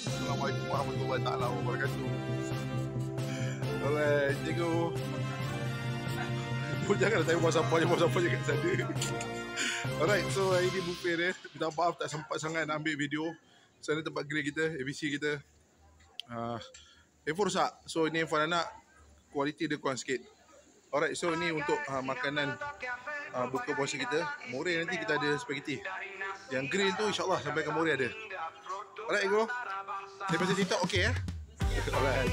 Assalamualaikum warahmatullahi taala wabarakatuh. Alright, cikgu. Jangan tanya buat siapa je kat sana. Alright, so hari ni buffet dia. Minta maaf tak sempat sangat nak ambil video. Sana tempat grill kita, ABC kita. Handphone rosak. So ni handphone anak, kualiti dia kurang sikit. Alright, so ni untuk makanan buka puasa kita. More nanti kita ada spaghetti. Yang grill tu insyaAllah sampai ke More ada. Alright, go. Saya pasal TikTok okey ya. Alright.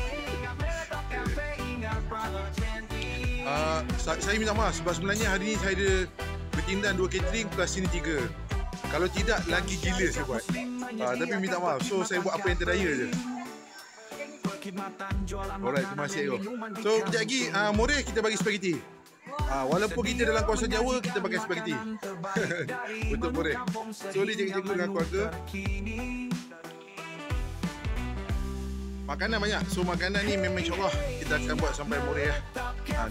Saya minta maaf sebab sebenarnya hari ni saya ada bertindan 2 catering plus sini 3. Kalau tidak lagi gila saya buat. Tapi minta maaf. So saya buat apa yang terdaya je. Alright, terima kasih go. So kejap lagi More kita bagi spaghetti. Walaupun kita dalam kawasan Jawa kita pakai spaghetti. Untuk More. So ni cikgu dengan keluarga. Makanan banyak. So makanan ni memang insyaAllah kita akan buat sampai More ya.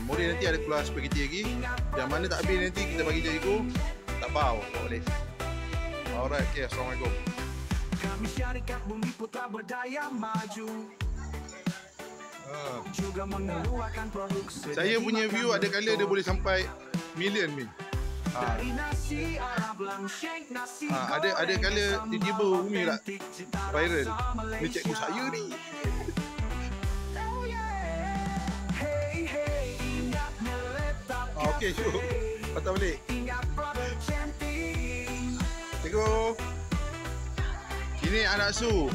More nanti ada keluar spaghetti lagi. Yang mana tak habis nanti kita bagi cikgu. Tak bau, tak boleh. Alright, okay. Assalamualaikum. Kami syarikat bumi putra berdaya maju. Juga mengeluarkan produksi. Saya punya view ada kala dia boleh sampai million min. Ada kala tiba-tiba Umi lah viral. Ni cikgu saya ni. Okey, syuk. Patah balik. Cikgu. Ini anak Su.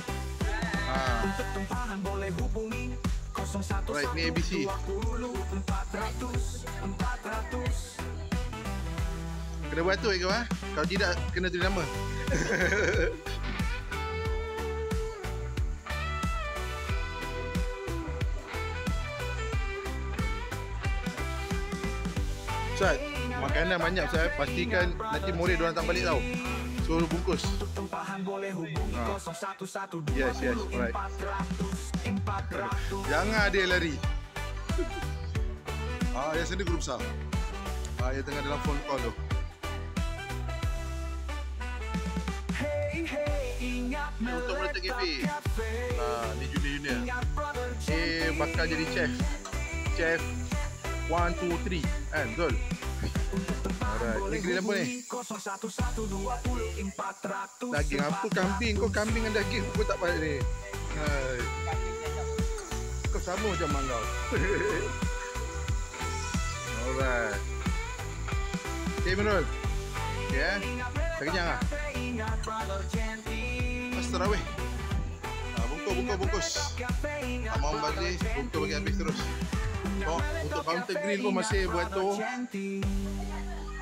Right, ni ABC. Kena beratur ke ha? Kalau tidak kena tulis nama. Ustaz, makanan banyak Ustaz. Pastikan nanti More diorang tak balik tau. Suruh bungkus. Yes, alright. Jangan ada yang lari. Yang sana grup besar. Yang tengah dalam phone call tu. Untuk meletak kafe. Ni junior. Bakal jadi chef. Chef 1, 2, 3. Kan, betul? Alright, ni grill apa ni? Daging apa? Kambing. Kau kambing dengan daging kau tak balik ni. Kau sama macam mangau. Alright. Okay, Mirul. Okay, tak kenyang lah. Mas terawih. Bungkus. Amam balik, bungkus bagi habis terus. Untuk counter grill pun masih buat tu.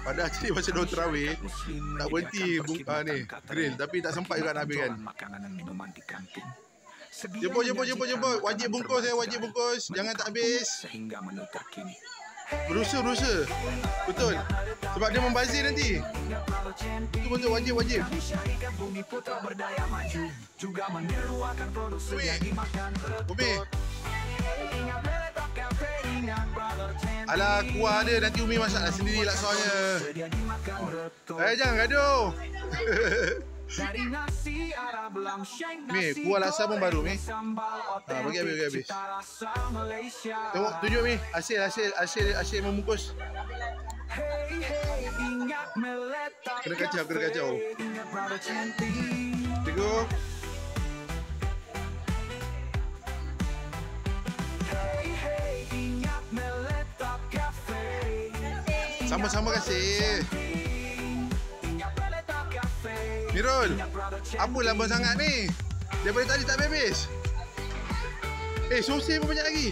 Pada actually masa dia terawih tak berhenti ni grill, tapi tak sempat juga nak habiskan. Jemput. Wajib bungkus. Jangan tak habis. Berusaha. Betul. Sebab dia membazir nanti. Itu betul, wajib. Umi. Alah, kuah dia nanti Umi masaklah sendiri laksanya. Jangan gaduh. Mi, kuah laksa pun baru Mi. Bagi habis. Tengok, tunjuk Mi. Hasil membungkus. Kena kacau. Tengok. Sama-sama kasih. Mirul, apa lambat sangat ni? Daripada tadi tak habis. Sosis pun banyak lagi.